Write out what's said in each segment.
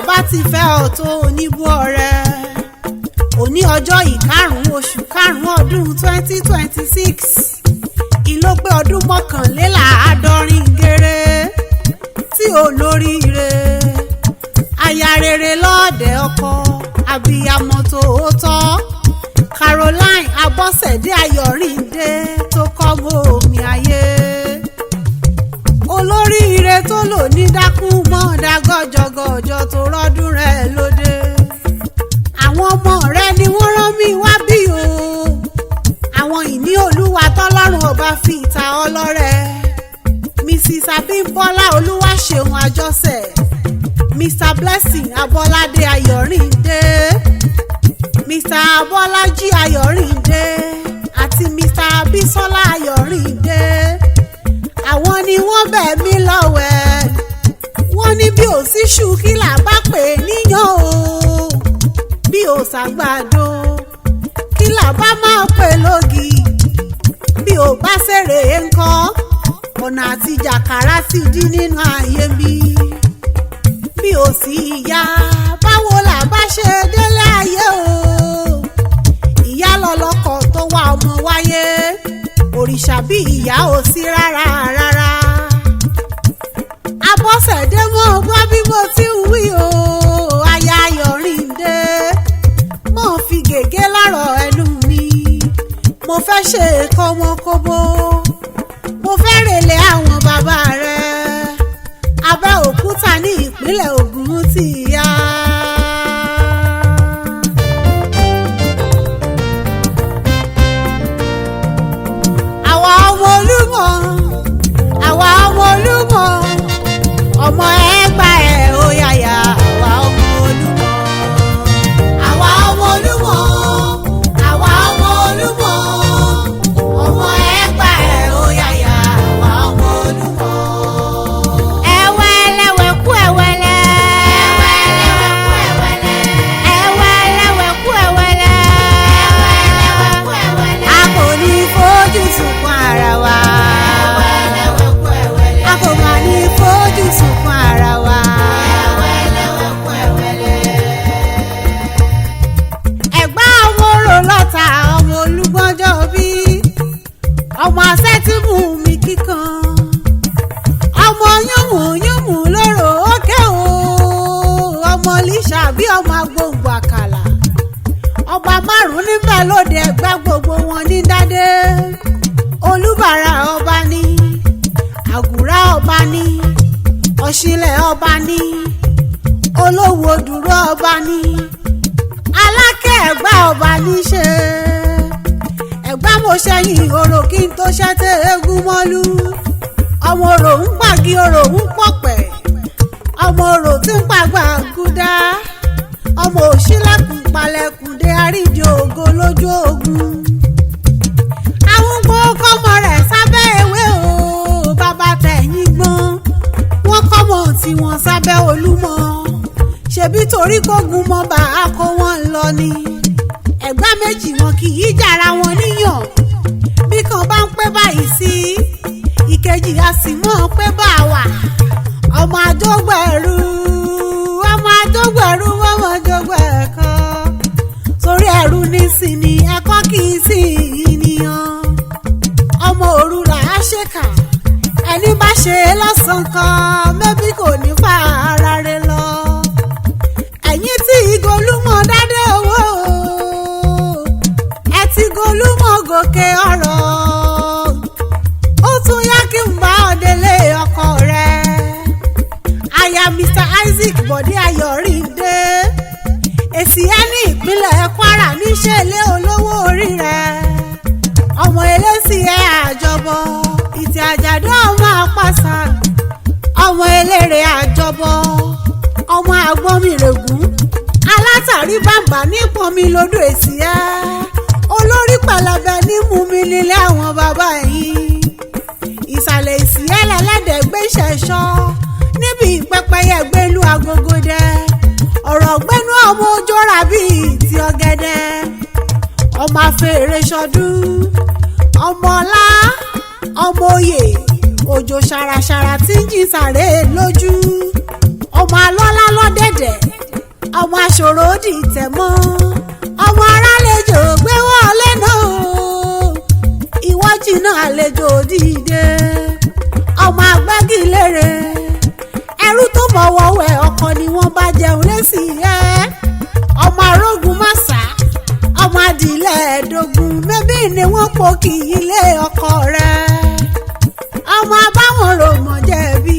bá ti fẹ́ ọ tó oníbú ọrẹ. Òní ọjọ́ ìkarùn-ún oṣù karùn-ún ọdún 2026 ìlópé ọdún mọ́kànléláàádọ́rin géré tí olóríire aya rere lọ́ọ̀dẹ̀ ọkọ abiyamọ tòótọ́ Caroline Abọ́sẹ̀dé Ayọ̀rìndé tó kọ́gbó omi ayé. Olóríire tó lò ní dákún mọ́ dágọ́jọgọ́jọ tó rọ́dún rẹ̀ lóde. Àwọn ọmọ rẹ̀ ni wọ́n rán mi wá bí o. Àwọn ìní olúwa tọ́lọ́run ọba fi ìta ọlọ́rẹ̀. Mrs. Abímbọ́lá Olúwaṣeun Àjọṣẹ̀, Mr. Blessing Abọ́ládé Ayọ̀rìndé, Mr. Abọ́lájí Ayọ̀rìndé àti Mr. Abísọ́lá Ayọ̀rìndé. Àwọn ni wọ́n bẹ̀ mí lọ́wẹ̀. Wọ́n ní bí ò sí ṣú kí là bá pè níyàn o. Bí ò ṣàgbàdo kí là bá máa pè lógi. Bí ò bá ṣèrè ńkọ́ ọ̀nà àti jàkàrà ti dí nínú ayé mi. Bí ò sí ìyá báwo là bá ṣe délé ayé o. Ìyá lọ́lọ́kọ̀ tó wá ọmọ wáyé. Òrìṣà bí ìyá ò sí rárá rárá. Abọ́sẹ̀dé mọ̀ gbọ́ bí mo ti ń wí o. Aya Ayọ̀rìndé mọ̀ fi gègé lọ́rọ̀ ẹnu mi. Mo fẹ́ ṣe kọ́mọkóbó. Mo fẹ́ rèlé àwọn bàbá rẹ̀. Abẹ́òkúta ní ìpínlẹ̀ Ògùn ti yá. Àwa ọmọ Olúmọ, àwa ọmọ Olúmọ, ọmọ Ẹ̀gbá ẹ̀ ó yáyà. Àwa ọmọ Olúmọ, àwa ọmọ Olúmọ, àwa ọmọ Olúmọ, ọmọ Ẹ̀gbá ẹ̀ ó yáyà. Àwa ọmọ Olúmọ. Ẹ̀wẹ̀lẹ̀wẹ̀kú ẹ̀wẹ̀lẹ̀. Ẹ̀wẹ̀lẹ̀wẹ̀kú ẹ̀wẹ̀lẹ̀. A kò ní fojú sunkún ara wa. A kò máa ní fojú sunkún ara wa. Ẹ̀gbá ọmọ orò lọ́ta ọmọ Olúgbọ́njọ́ bí. Ọmọ asẹ́tìmù mi kíkan. Ọmọ yúnmùyúnmù lóró òkè o. Ọmọ líṣà bí ọmọ agbóngbò àkàlà. Ọba márùn-ún níbẹ̀ lóde Ẹ̀gbá gbogbo wọn ní dádé. Olúbàrà ọba ní. Àgùrá ọba ní. Ọ̀ṣìlẹ̀ ọba ní. Olówó dúró ọba ní. Aláké Ẹ̀gbá ọba ní ṣe. Ẹ̀gbá mo ṣẹ́yìn orò kí n tó ṣẹ́tẹ̀ eégún mọ́lú. Ọmọ orò ń pàgí orò ń pọ̀pẹ̀. Ọmọ orò tí ń pàgbà gúdá. Ọmọ òṣìlẹ̀kùn palẹ̀kùndé àríjì ògo lójú ogun. Àwọn kọ́mọ rẹ̀ sábẹ́ ewé o. Bàbá tẹ̀yìn gbọ́n. Wọ́n kọ́mọ tí wọ́n sábẹ́ Olúmọ. Ṣebí torí kógun mọ́ bá a kó wọn lọ ni. Ẹ̀gbá méjì wọn kì í jàra wọn níyàn. Bí kan bá ń pẹ́ báyìí sí ìkejì a sì mọ̀ pé bá a wà. Ọmọ àjọgbẹ̀rú ọmọ àjọgbẹ̀rú ọmọ àjọgbẹ̀kọ. Torí ẹ̀rù nísìnyí ẹ̀kọ́ kì í sí ìníyàn. Ọmọ òru là á ṣèkà. Ẹni bá ṣe lọ́sàn-án kan mẹ́bí kò ní fa ara rẹ̀ lọ. Ẹ̀yin tí Igolúmọ dádé owó. Ẹ ti Golúmọ gòkè ọ̀rọ̀. Ó tún yá kí n bá ọ délé ọkọ rẹ̀. Aya Mr. Isaac Bọ̀dé Ayọ̀rìndé. Esie ní ìpínlẹ̀ Kwara níṣẹ́lẹ̀ olówó orí rẹ̀. Ọmọ Esie àjọbọ. Ìtì àjàdó ọmọ àpàṣà. Ọmọ eléré àjọbọ. Ọmọ àgbọ̀mìrègún. Alátàrí bàbá nípọnmi lódò Esie. Olórí pẹlẹbẹ ní mú mi nílé àwọn bàbá yìí. Ìsàlẹ̀ Esie lẹ́lẹ́dẹ̀ gbé ṣẹ̀ṣọ́. Níbi pẹ́pẹ́yẹ gbélú agogo dẹ. Ọ̀rọ̀ gbẹ́nu ọmọ ojóra bíi ti ọ̀gẹ̀dẹ̀. Ọmọ afẹ́rẹ́ ṣọdún. Ọmọ ọlá. Ọmọ oyè. Òjò ṣàràṣàrà tí ń jí sàré lójú. Ọmọ alọ́lá lọ́dẹ̀dẹ̀. tòrò dìtẹ̀ mọ́ ọmọ arálejò gbé wọlé náà ìwọ jìnnà àlejò dìde ọmọ agbẹ́gilére ẹrú tó mọ̀wọ́ wẹ̀ ọkọ ni wọ́n bá jẹun lẹ́sì ẹ́ ọmọ arógun màsà ọmọ adìlẹ̀ ẹ̀ẹ́dógún mẹ́bí ni wọ́n po kì í lé ọkọ rẹ̀ ọmọ abáwọn rò mọ̀ jẹ̀bi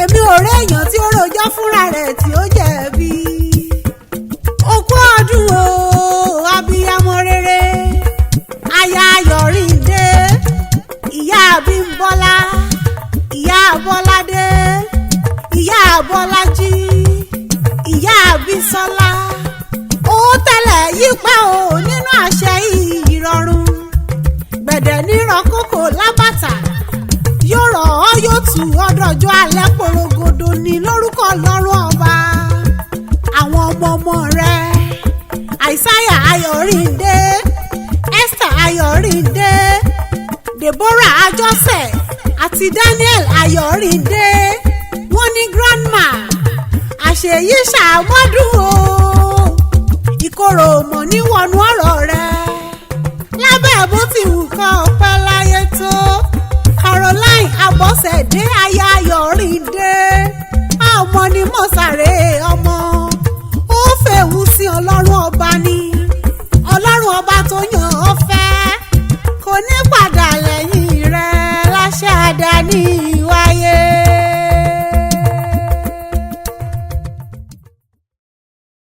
èmi ò rí èèyàn tí ó rojọ́ fúnra rẹ̀ tí ó jẹ̀bi òkú ọdún o abiyamọ rere aya Ayọ̀rìndé ìyá Abímbọ́lá ìyá Bọ́ládé ìyá Bọ́lájí ìyá Bísọ́lá ó tẹ́lẹ̀ yípa o nínú àṣẹ ìrọ̀rùn gbẹ̀dẹ̀ nírọ̀ kókò lábàtà yóò rọ̀ ọ́ yóò tù ọ́ dọ̀jọ́ alẹ́ porogodo ní lórúkọ Ọlọ́run ọba àwọn ọmọ rẹ̀ Àìsáyà Ayọ̀rìndé Esther Ayọ̀rìndé Deborah Ajọ́sẹ̀ àti Daniel Ayọ̀rìndé wọ́n ní grandma àṣeyí ṣàmọ́dún o ìkorò mọ̀ níwọ̀nú ọ̀rọ̀ rẹ̀ lábẹ́ bó ti wù kọ́ ọpẹ́ láyé tó Caroline Abọ́sẹ̀dé aya Ayọ̀rìndé ọmọ ni mọ̀sàrè ọmọ ó fèwú sí Ọlọ́run ọba ní